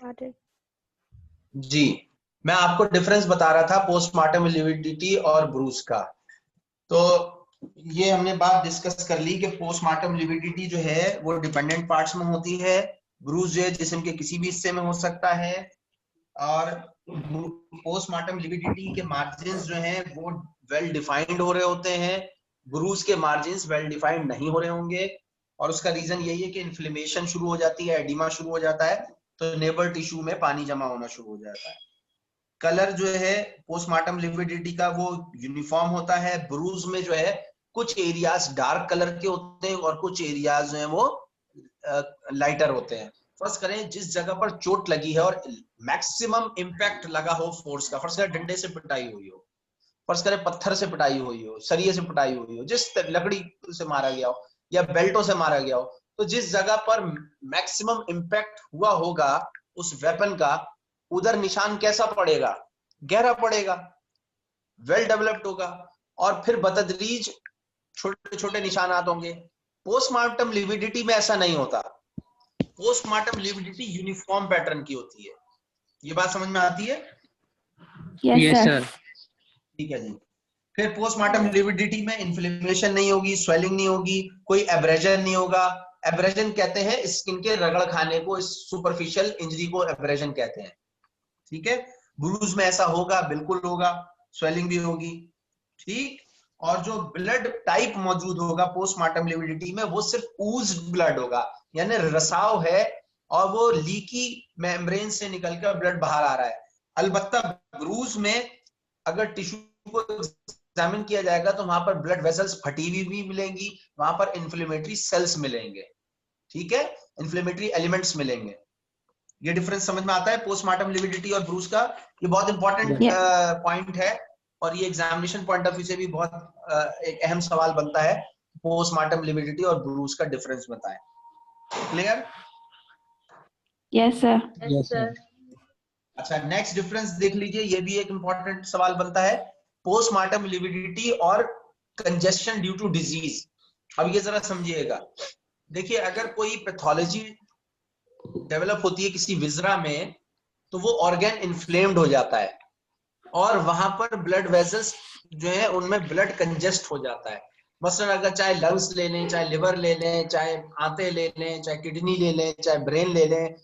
started. जी, मैं आपको difference बता रहा था पोस्टमार्टम लिविडिटी और ब्रूज का। तो ये हमने बात डिस्कस कर ली कि पोस्टमार्टम लिविडिटी जो है वो डिपेंडेंट पार्ट्स में होती है, ब्रूज जो है जिस्म के किसी भी हिस्से में हो सकता है, और पोस्टमार्टम लिविडिटी के मार्जिन्स जो हैं वो वेल डिफाइंड हो रहे होते हैं, ब्रूज के मार्जिन्स वेल डिफाइंड नहीं हो रहे होंगे। और उसका रीजन यही है कि इन्फ्लेमेशन शुरू हो जाती है, एडिमा शुरू हो जाता है, तो नेबल टिश्यू में पानी जमा होना शुरू हो जाता है। कलर जो है पोस्टमार्टम लिविडिटी का वो यूनिफॉर्म होता है, ब्रूज में जो है कुछ एरियाज डार्क कलर के होते हैं और कुछ एरियाज जो है वो लाइटर होते हैं। फर्स्ट करें जिस जगह पर चोट लगी है और मैक्सिमम इंपैक्ट लगा हो फोर्स का, फर्स्ट करें डंडे से पिटाई हुई हो, फर्स्ट करें पत्थर से पिटाई हुई हो, सरिये से पिटाई हुई हो, जिस लकड़ी से मारा गया हो या बेल्टों से मारा गया हो, तो जिस जगह पर मैक्सिमम इंपैक्ट हुआ होगा उस वेपन का, उधर निशान कैसा पड़ेगा? गहरा पड़ेगा, वेल डेवलप्ड होगा, और फिर बतदरीज छोटे छोटे निशानात होंगे। पोस्टमार्टम लिविडिटी में ऐसा नहीं होता, पोस्टमार्टम लिविडिटी यूनिफॉर्म पैटर्न की होती है। ये बात समझ में आती है? Yes sir. ठीक है जी। फिर पोस्टमार्टम लिविडिटी में इन्फ्लेमेशन नहीं होगी, स्वेलिंग नहीं होगी, कोई एब्रेजन नहीं होगा। एब्रेजन कहते हैं स्किन के रगड़ खाने को, इस सुपरफिशियल इंजरी को एब्रेजन कहते हैं। ठीक है, ब्रूज में ऐसा होगा, बिल्कुल होगा, स्वेलिंग भी होगी। ठीक, और जो ब्लड टाइप मौजूद होगा पोस्टमार्टम लिविडिटी में वो सिर्फ ऊज ब्लड होगा, यानी रसाव है और वो लीकी मेम्ब्रेन से निकलकर ब्लड बाहर आ रहा है। अलबत्ता ब्रूज में अगर टिश्यू को एग्जामिन किया जाएगा तो वहां पर ब्लड वेसल्स फटी हुई भी मिलेंगी, वहां पर इन्फ्लेमेटरी सेल्स मिलेंगे, ठीक है, इन्फ्लेमेटरी एलिमेंट्स मिलेंगे। ये डिफरेंस समझ में आता है पोस्टमार्टम लिविडिटी और ब्रूज का? ये बहुत इंपॉर्टेंट पॉइंट है और ये एग्जामिनेशन पॉइंट ऑफ व्यू से भी बहुत एक अहम सवाल बनता है, पोस्टमार्टम लिविडिटी और ब्रूज का डिफरेंस बताएं। Clear? Yes sir. Yes sir. अच्छा, नेक्स्ट डिफरेंस देख लीजिए, ये भी एक इंपॉर्टेंट सवाल बनता है, पोस्टमार्टम लिविडिटी और कंजेशन ड्यू टू डिजीज। अब ये जरा समझिएगा, देखिए अगर कोई पैथोलॉजी डेवलप होती है किसी विजरा में तो वो ऑर्गन इन्फ्लेम्ड हो जाता है और वहां पर ब्लड वेसल्स जो है उनमें ब्लड कंजेस्ट हो जाता है। मसलन अगर चाहे लंग्स ले लें, चाहे लिवर ले लें, चाहे आंतें ले लें, चाहे किडनी ले लें, चाहे ब्रेन ले लें,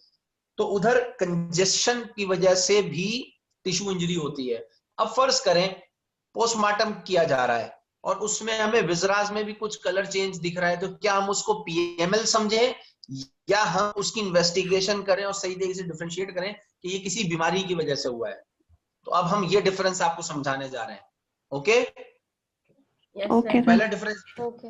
तो उधर कंजेशन की वजह से भी टिश्यू इंजरी होती है। अब फर्ज करें पोस्टमार्टम किया जा रहा है और उसमें हमें विजराज में भी कुछ कलर चेंज दिख रहा है, तो क्या हम उसको पीएमएल समझें या हम उसकी इन्वेस्टिगेशन करें और सही तरीके से डिफरेंशिएट करें कि ये किसी बीमारी की वजह से हुआ है? तो अब हम ये डिफरेंस आपको समझाने जा रहे हैं। ओके? Okay. पहला डिफरेंस, ओके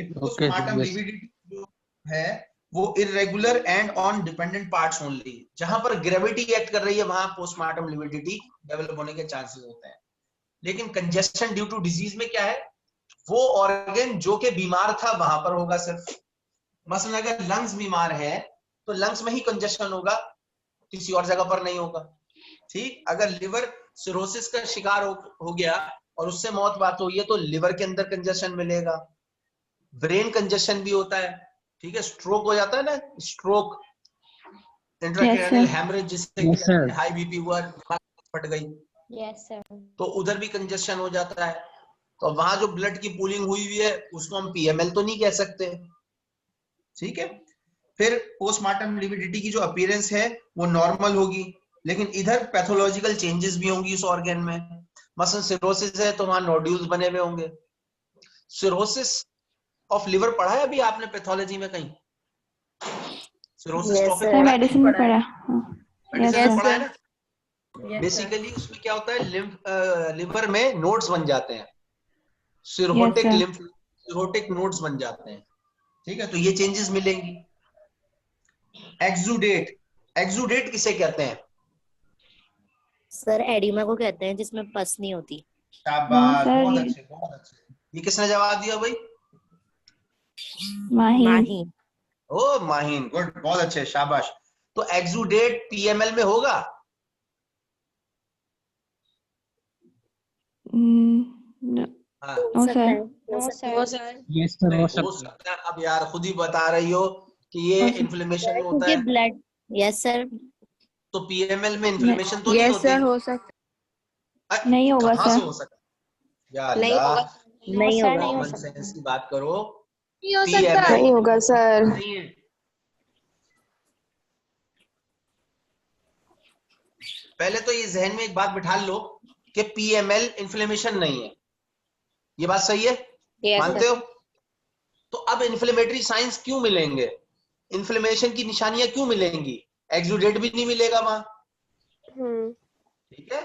पोस्टमार्टम लिविडिटी जो है वो irregular and on dependent parts only, जहां पर ग्रेविटी एक्ट कर रही है वहां पोस्टमार्टम लिविडिटी डेवलप होने के चांसेस होते हैं। लेकिन कंजेशन ड्यू टू डिजीज में क्या है, वो ऑर्गन जो के बीमार था वहां पर होगा सिर्फ। मसलन अगर लंग्स बीमार है तो लंग्स में ही कंजेशन होगा, किसी और जगह पर नहीं होगा। ठीक, अगर लिवर सिरोसिस का शिकार हो गया और उससे मौत बात हुई है तो लिवर के अंदर कंजेशन मिलेगा। ब्रेन कंजेशन भी होता है, ठीक है, स्ट्रोक हो जाता है ना, स्ट्रोक, इंट्राक्रैनियल हैमरेज जिससे हाई बीपी हुआ, फट गई, यस सर, तो उधर भी कंजेशन हो जाता है। तो वहां जो ब्लड की पूलिंग हुई हुई है उसको हम पीएमएल तो नहीं कह सकते। ठीक है, फिर पोस्टमार्टम लिविडिटी की जो अपीयरेंस है वो नॉर्मल होगी, लेकिन इधर पैथोलॉजिकल चेंजेस भी होंगी उस ऑर्गन में। मसलन सिरोसिस है तो वहां नोड्यूल्स बने हुए होंगे। सिरोसिस ऑफ लिवर पढ़ा है अभी आपने पैथोलॉजी में कहीं? Cirrhosis Yes, topic sir. पढ़ा है? मेडिसिन में पढ़ा। मेडिसिन Yes, में पढ़ा है sir. ना? बेसिकली उसमें क्या होता है, लिवर में नोड्स बन जाते हैं, cirrhotic sir. Lymph cirrhotic nodes बन जाते हैं। ठीक है, तो ये चेंजेस मिलेंगी। एक्सुडेट, एक्सुडेट किसे कहते हैं? सर एडिमा को कहते हैं जिसमें पस नहीं होती। शाबाश, सर, बहुत अच्छे, बहुत अच्छे। ये किसने जवाब दिया भाई? माही। ओ माहिन, गुड, बहुत अच्छे, शाबाश। तो एक्सुडेट पीएमएल में होगा? हाँ, no sir. No sir, yes sir, हो हो सकता है। सकता है। अब यार खुद ही बता रही हो कि ये इन्फ्लेमेशन में होता क्योंकि है। ब्लड, यस सर, तो पीएमएल में इन्फ्लेमेशन तो नहीं यस होती। सर हो सकता नहीं होगा कहाँ से सर। हो सकता? या नहीं अल्लाह, होगा नहीं सर, होगा नहीं हो कॉमन सकता। सेंस की बात करो। नहीं हो सकता। पीएमएल नहीं होगा सर। नहीं है। पहले तो ये जहन में एक बात बिठा लो कि पीएमएल इन्फ्लेमेशन नहीं है। ये बात सही है? यस मानते सर। हो? तो अब इन्फ्लेमेटरी साइंस क्यों मिलेंगे? इन्फ्लेमेशन की निशानियां क्यों मिलेंगी? एक्सुडेट भी नहीं मिलेगा वहां। ठीक है,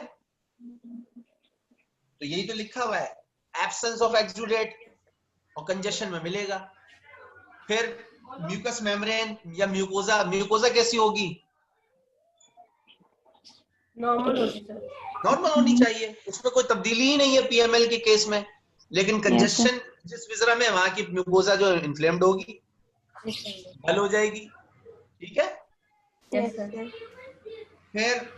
तो यही तो लिखा हुआ है, एब्सेंस ऑफ एक्सुडेट, और कंजेशन में मिलेगा। फिर म्यूकस मेम्ब्रेन या म्यूकोजा, म्यूकोजा कैसी होगी? नॉर्मल होगी सर। नॉर्मल होनी चाहिए, उसमें कोई तब्दीली ही नहीं है पीएमएल के केस में। लेकिन Yes, sir. कंजेशन जिस विजरा में, वहां की म्यूकोजा जो इन्फ्लेम्ड होगी, बल हो जाएगी। ठीक है, यस सर। फिर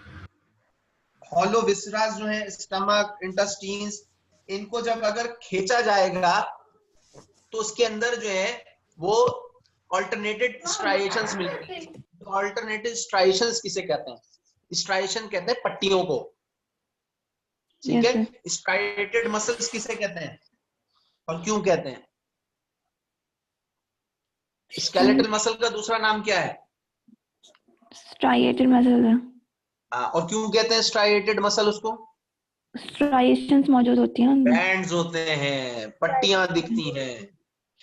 हॉलो विसरास जो है, स्टमक, इंटेस्टाइन्स, इनको जब अगर खींचा जाएगा तो उसके अंदर जो है वो अल्टरनेटेड स्ट्राइएशंस मिलेंगे। अल्टरनेटिव स्ट्राइएशंस किसे कहते हैं? स्ट्राइएशन कहते हैं पट्टियों को। ठीक Yes, है, sir. स्ट्राइएटेड मसल्स किसे कहते हैं और क्यों कहते हैं? स्केलेटल मसल का दूसरा नाम क्या है? Striated muscle है। और क्यों कहते हैं स्ट्राइएटेड मसल उसको? Striations मौजूद होती हैं उनमें। बैंड्स होते हैं, पट्टियां दिखती हैं।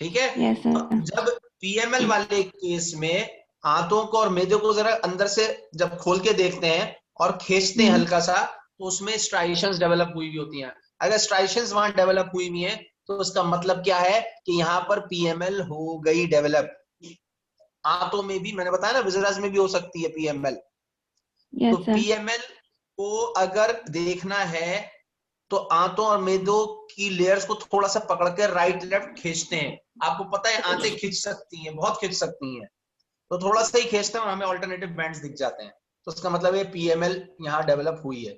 ठीक है, Yes, sir. तो जब पीएमएल वाले केस में आंतों को और मेदे को जरा अंदर से जब खोल के देखते हैं और खींचते हैं हल्का सा, तो उसमें स्ट्राइएशंस डेवलप हुई हुई होती हैं। अगर स्ट्राइएशंस वहां डेवलप हुई हुई है तो उसका मतलब क्या है कि यहाँ पर पीएमएल हो गई डेवलप। आंतों में भी, मैंने बताया ना, विजरास में भी हो सकती है पीएमएल। तो Yes, sir. पीएमएल को अगर देखना है तो आंतों और मेदों की लेयर्स को थोड़ा सा पकड़ कर राइट लेफ्ट खींचते हैं। आपको पता है आंतें खींच सकती हैं, बहुत खींच सकती हैं, तो थोड़ा सा ही खींचते हैं और हमें अल्टरनेटिव बैंड्स दिख जाते हैं। तो उसका मतलब है पीएमएल यहाँ डेवलप हुई है।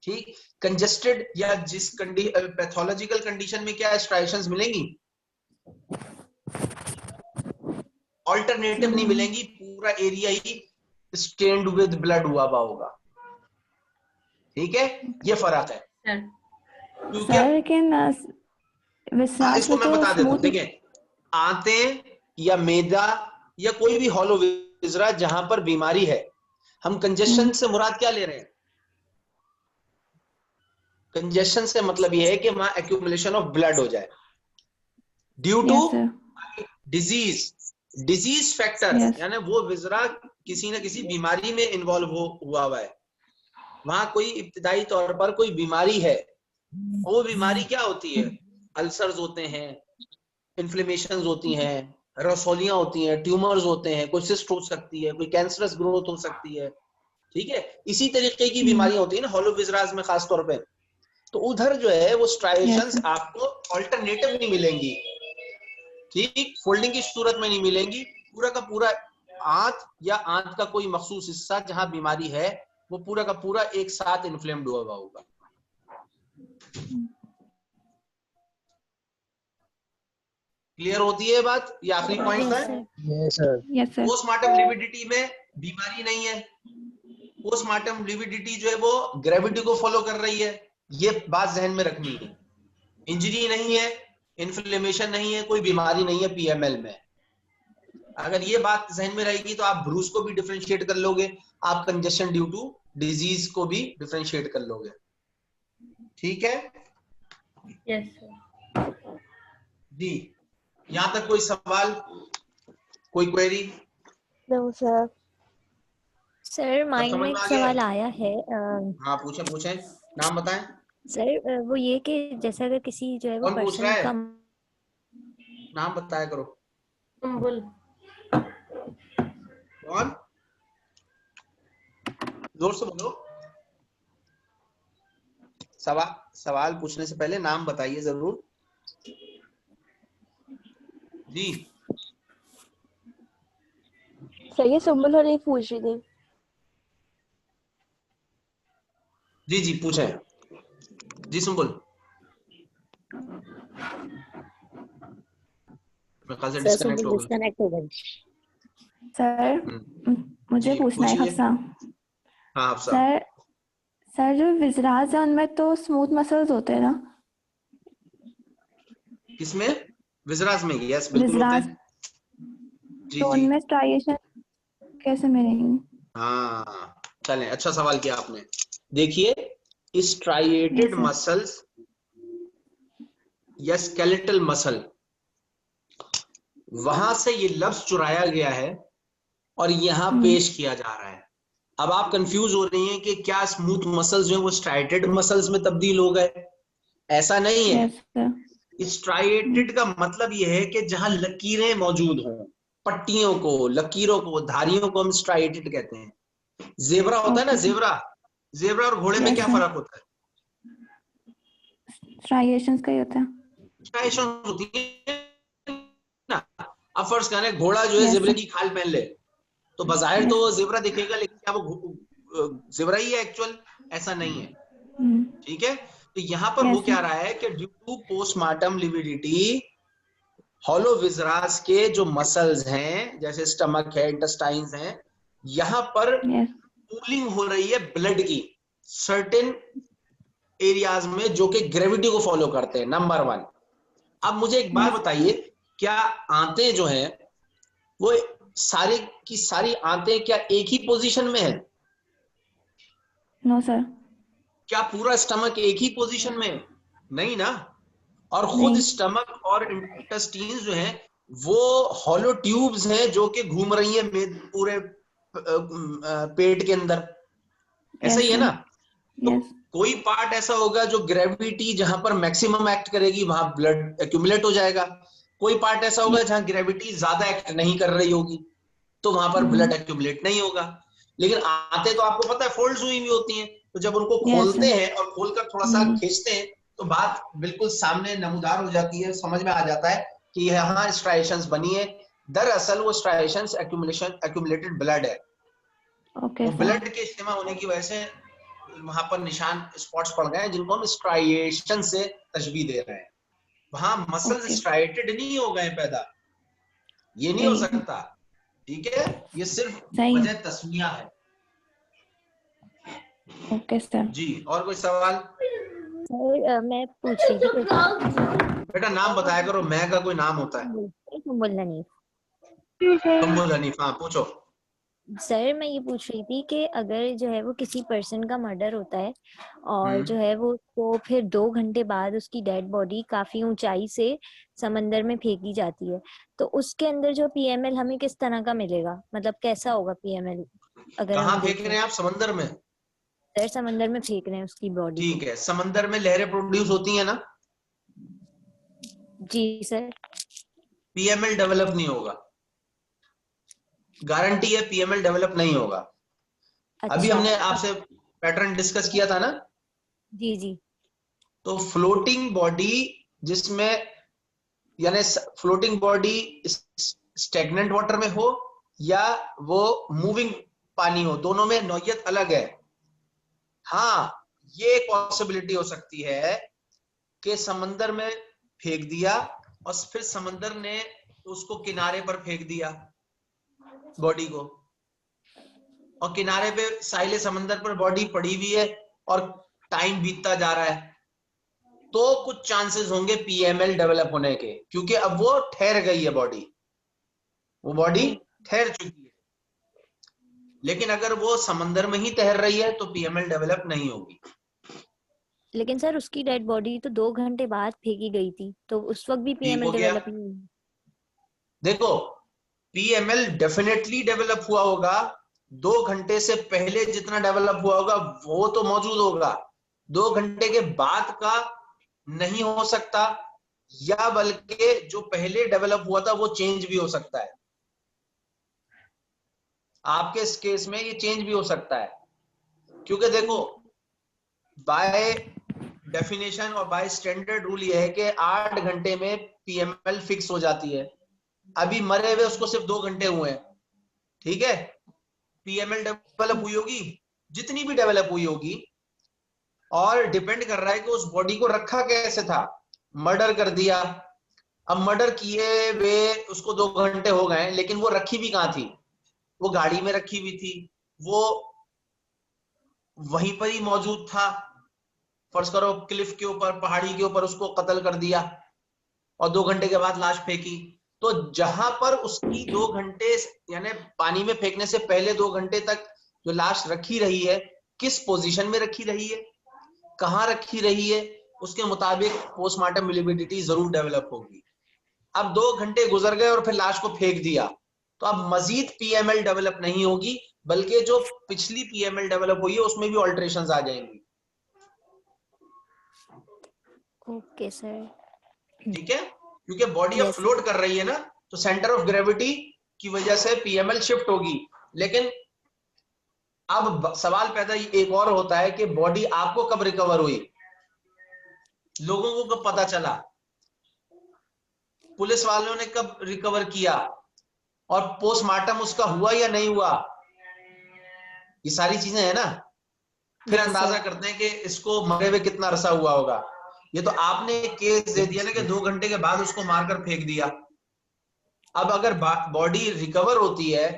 ठीक, कंजेस्टेड या जिस पैथोलॉजिकल कंडीशन में क्या स्ट्राइएशंस मिलेंगी? अल्टरनेटिव नहीं मिलेंगी, पूरा एरिया ही स्टेन्ड विद ब्लड हुआ होगा। ठीक है, ये फर्क है। सर क्योंकि सर लेकिन विश्वास इसको में मैं तो बता देता हूँ। स्मूथ। देखिए, आंतें या मेदा या कोई भी हॉलो विजरा जहां पर बीमारी है, हम कंजेशन से मुराद क्या ले रहे हैं? कंजेशन से मतलब यह है कि वहां एक्यूमुलेशन ऑफ ब्लड हो जाए due to Yes, sir. Disease factor, Yes. यानी वो विजरा किसी न किसी बीमारी में इन्वॉल्व हुआ है। वहां कोई इब्तिदाई तौर पर कोई बीमारी है, और वो बीमारी क्या होती है? अल्सर्स होते हैं, इन्फ्लेमेशन होती हैं, रसौलियां होती हैं, ट्यूमर्स होते हैं, कोई सिस्ट हो सकती है, कोई कैंसरस ग्रोथ हो सकती है। ठीक है, इसी तरीके की बीमारियां होती है ना हॉलो विजरास में खास तौर पे। तो उधर जो है वो स्ट्राइएशंस Yes, sir. आपको अल्टरनेटिव नहीं मिलेंगी। ठीक, फोल्डिंग की सूरत में नहीं मिलेंगी। पूरा का पूरा आंत या आंत का कोई मखसूस हिस्सा जहां बीमारी है, वो पूरा का पूरा एक साथ इन्फ्लेम्ड हुआ होगा। क्लियर होती है बात? ये आखिरी पॉइंट था। Yes, sir. पोस्टमार्टम लिविडिटी में बीमारी नहीं है। पोस्टमार्टम लिविडिटी जो है वो ग्रेविटी को फॉलो कर रही है, ये बात जहन में रखनी है। इंजरी नहीं है, इन्फ्लेमेशन नहीं है, कोई बीमारी नहीं है पीएमएल में। अगर ये बात जहन में रहेगी तो आप ब्रूस को भी डिफरेंशिएट कर लोगे, आप कंजेशन ड्यू टू डिजीज को भी डिफरेंशिएट कर लोगे। ठीक है यस सर। जी, यहां तक कोई सवाल, कोई query? No sir. Sir mind समझ में में एक आ गया? सवाल आया है हाँ, पूछे पूछे, नाम बताएं। सर वो ये कि जैसे अगर किसी जो है वो कौन पूछ रहा पर्सन है? का नाम बताया करो। तुम बोल। कौन? जोर से बोलो। सवाल पूछने से पहले नाम बताइए जरूर जी। सर ये सुम्बल और एक पूछ रही थी। जी जी पूछे जी, सुम्बुल। मेरे ख्याल से सर डिस्कनेक्ट सुम्बल हो गई। डिस्कनेक्ट हो गई। सर मुझे जी, पूछना है पूछिए। हफ्सा। हाँ हफ्सा। सर जो विजरास है उनमें तो स्मूथ मसल्स होते हैं ना? किसमें? विजरास में? यस बिल्कुल होते विजरास, हैं। जी तो जी। उनमें स्ट्राइएशन कैसे मिलेंगी? हाँ चलें, अच्छा सवाल किया आपने। देखिए स्ट्राइएटेड यस सर। मसल्स या स्केलेटल मसल, वहां से ये लफ्ज चुराया गया है और यहां पेश किया जा रहा है। अब आप कंफ्यूज हो रही हैं कि क्या स्मूथ मसल्स जो है वो स्ट्राइएटेड मसल्स में तब्दील हो गए। ऐसा नहीं है। Yes sir. स्ट्राइएटेड का मतलब यह है कि जहां लकीरें मौजूद हों, पट्टियों को, लकीरों को, धारियों को हम स्ट्राइएटेड कहते हैं। जेबरा होता है ना, ओके सर। जेबरा, जेबरा और घोड़े में यस क्या सर, फर्क होता है? स्ट्राइएशंस का ही होता है। स्ट्राइएशन होती है ना। अब फर्ज करें घोड़ा जो है यस जेबरे सर। की खाल पहन ले, तो बाजाहिर तो यस। वो जेबरा दिखेगा, लेकिन क्या वो जेबरा ही है एक्चुअल? ऐसा नहीं है। ठीक है, तो यहां पर हो यस क्या सर। रहा है कि due to postmortem lividity, hollow viscera के जो मसल्स हैं, जैसे स्टमक है, इंटेस्टाइन्स हैं, यहां पर यस। कूलिंग हो रही है ब्लड की सर्टेन एरियाज में, जो कि ग्रेविटी को फॉलो करते हैं, नंबर 1। अब मुझे एक बात यस। बताइए, क्या आंतें जो हैं वो सारी की सारी आंतें क्या एक ही पोजीशन में है? No sir. क्या पूरा स्टमक एक ही पोजीशन में है? नहीं ना। और खुद नहीं। स्टमक और इंटेस्टाइन्स जो हैं वो हॉलो ट्यूब्स हैं जो कि घूम रही है पूरे पेट के अंदर। ऐसा ही यस है सर। ना। तो यस। कोई पार्ट ऐसा होगा जो ग्रेविटी जहां पर मैक्सिमम एक्ट करेगी वहां ब्लड एक्यूमुलेट हो जाएगा। कोई पार्ट ऐसा होगा जहां ग्रेविटी ज्यादा एक्ट नहीं कर रही होगी, तो वहां पर ब्लड एक्यूमुलेट नहीं होगा। लेकिन आते तो आपको पता है फोल्ड्स हुई भी होती हैं, तो जब उनको यस खोलते सर। हैं और खोलकर थोड़ा सा खींचते हैं तो बात बिल्कुल सामने नमूदार हो जाती है, समझ में आ जाता है कि यहाँ स्ट्राइएशंस बनी है। दरअसल वो स्ट्राइएशंस एक्यूमुलेटेड ब्लड है। ओके वो सर। ब्लड के इस्तेमाल होने की वजह से वहां पर निशान, स्पॉट्स पड़ गए हैं, जिनको हम स्ट्राइएशन से तशबीह दे रहे हैं। वहां मसल्स ओके। स्ट्राइएटेड नहीं हो गए पैदा, ये नहीं हो सही। सकता। ठीक है, ये सिर्फ सही। वजह तस्मिया है। Okay sir. जी, और कोई सवाल? सर मैं पूछ रही थी बेटा नाम बताया करो, मैं का कोई नाम होता है। बोलना नहीं। सुम्बुल हनीफ, हाँ पूछो। सर मैं ये पूछ रही थी कि अगर जो है वो किसी पर्सन का मर्डर होता है और जो है वो तो फिर 2 घंटे बाद उसकी डेड बॉडी काफी ऊंचाई से समंदर में फेंकी जाती है, तो उसके अंदर जो पीएमएल हमें किस तरह का मिलेगा, मतलब कैसा होगा पीएमएल अगर कहाँ हम फेंक देखें? रहे हैं आप? समंदर में? सर समंदर में फेंक रहे हैं उसकी बॉडी को। ठीक है, समंदर में लहरें प्रोड्यूस होती हैं ना, जी सर। पीएमएल डेवलप नहीं होगा। गारंटी है पीएमएल डेवलप नहीं होगा। अभी अच्छा। हमने आपसे पैटर्न डिस्कस किया था ना। जी जी। तो फ्लोटिंग बॉडी जिसमें, यानी फ्लोटिंग बॉडी स्टेगनेंट वाटर में हो या वो मूविंग पानी हो, दोनों में नौयत अलग है। हाँ, ये एक पॉसिबिलिटी हो सकती है कि समंदर में फेंक दिया और फिर समंदर ने उसको किनारे पर फेंक दिया बॉडी को, और किनारे पे साहिल समंदर पर बॉडी पड़ी हुई है और टाइम बीतता जा रहा है, तो कुछ चांसेस होंगे पीएमएल डेवलप होने के, क्योंकि अब वो ठहर गई है बॉडी, वो बॉडी ठहर चुकी है। लेकिन अगर वो समंदर में ही तैर रही है तो पीएमएल डेवलप नहीं होगी। लेकिन सर उसकी डेड बॉडी तो 2 घंटे बाद फेंकी गई थी, तो उस वक्त भी ठीक पीएमएल हो गया। डेवलप नहीं हुई। देखो, पीएमएल डेफिनेटली डेवलप हुआ होगा, 2 घंटे से पहले जितना डेवलप हुआ होगा वो तो मौजूद होगा, 2 घंटे के बाद का नहीं हो सकता, या बल्कि जो पहले डेवलप हुआ था वो चेंज भी हो सकता है। आपके इस केस में ये चेंज भी हो सकता है, क्योंकि देखो बाय डेफिनेशन और बाय स्टैंडर्ड रूल ये है कि 8 घंटे में पीएमएल फिक्स हो जाती है। अभी मरे हुए उसको सिर्फ 2 घंटे हुए हैं, ठीक है। पीएमएल डेवलप हुई होगी जितनी भी डेवलप हुई होगी, और डिपेंड कर रहा है कि उस बॉडी को रखा कैसे था। मर्डर कर दिया, अब मर्डर किए वे उसको 2 घंटे हो गए, लेकिन वो रखी भी कहाँ थी? वो गाड़ी में रखी हुई थी, वो वहीं पर ही मौजूद था, फर्ज करो क्लिफ के ऊपर, पहाड़ी के ऊपर उसको कत्ल कर दिया और 2 घंटे के बाद लाश फेंकी। तो जहां पर उसकी 2 घंटे यानी पानी में फेंकने से पहले 2 घंटे तक जो लाश रखी रही है, किस पोजीशन में रखी रही है, कहाँ रखी रही है, उसके मुताबिक पोस्टमार्टम वेलिडिटी जरूर डेवलप होगी। अब 2 घंटे गुजर गए और फिर लाश को फेंक दिया, तो अब मजीद पीएमएल डेवलप नहीं होगी, बल्कि जो पिछली पीएमएल डेवलप हुई है उसमें भी ऑल्टरेशंस आ जाएंगी। Okay sir. ठीक है, क्योंकि बॉडी अब Yes. फ्लोट कर रही है ना, तो सेंटर ऑफ ग्रेविटी की वजह से पीएमएल शिफ्ट होगी। लेकिन अब सवाल पैदा एक और होता है कि बॉडी आपको कब रिकवर हुई, लोगों को कब पता चला, पुलिस वालों ने कब रिकवर किया, और पोस्टमार्टम उसका हुआ या नहीं हुआ, ये सारी चीजें है ना। फिर Yes, अंदाजा sir. करते हैं कि इसको मरे हुए कितना अरसा हुआ होगा। ये तो आपने एक केस दे दिया ना कि 2 घंटे के बाद उसको मारकर फेंक दिया। अब अगर बॉडी रिकवर होती है,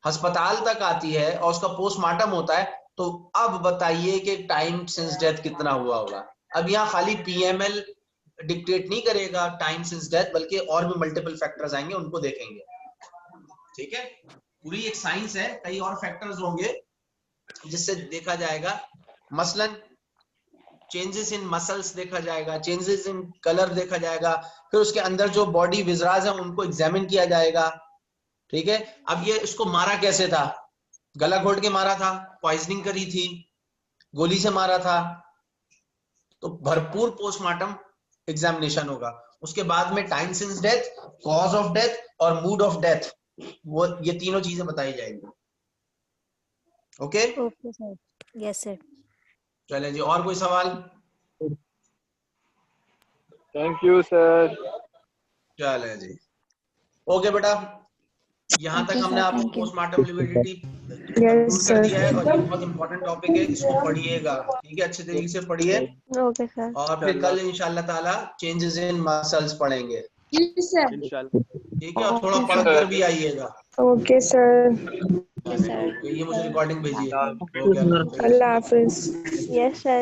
अस्पताल तक आती है और उसका पोस्टमार्टम होता है, तो अब बताइए कि टाइम सिंस डेथ कितना हुआ होगा। अब यहाँ खाली पीएमएल डिक्टेट नहीं करेगा टाइम सिंस डेथ, बल्कि और भी मल्टीपल फैक्टर्स आएंगे, उनको देखेंगे। ठीक है, पूरी एक साइंस है, कई और फैक्टर्स होंगे जिससे देखा जाएगा। मसलन चेंजेस इन मसल्स देखा जाएगा, चेंजेस इन कलर देखा जाएगा, फिर उसके अंदर जो बॉडी विजराज है उनको एग्जामिन किया जाएगा। ठीक है, अब ये इसको मारा कैसे था, गला घोट के मारा था, पॉइजनिंग करी थी, गोली से मारा था, तो भरपूर पोस्टमार्टम एग्जामिनेशन होगा। उसके बाद में time since death, cause of death और मूड ऑफ डेथ, वो ये तीनों चीजें बताई जाएंगी। Okay, okay sir. Yes sir. चले जी, और कोई सवाल? Thank you sir. चले जी, ओके बेटा, यहाँ तक Okay, हमने sir, आपको thank you. Postmortem lividity Yes, कर दिया है, sir. और ये बहुत इंपॉर्टेंट टॉपिक है, इसको पढ़िएगा। ठीक है, अच्छे तरीके से पढ़िए, Okay, sir. और फिर कल इंशाल्लाह ताला चेंजेस इन मसल्स पढ़ेंगे। इंशाल्लाह। ठीक है, और थोड़ा Okay, पढ़ sir. कर भी आइएगा। Okay, sir. Yes, sir. ये मुझे रिकॉर्डिंग भेजिए। हाँ। Okay, Allah Hafiz. Yes, sir.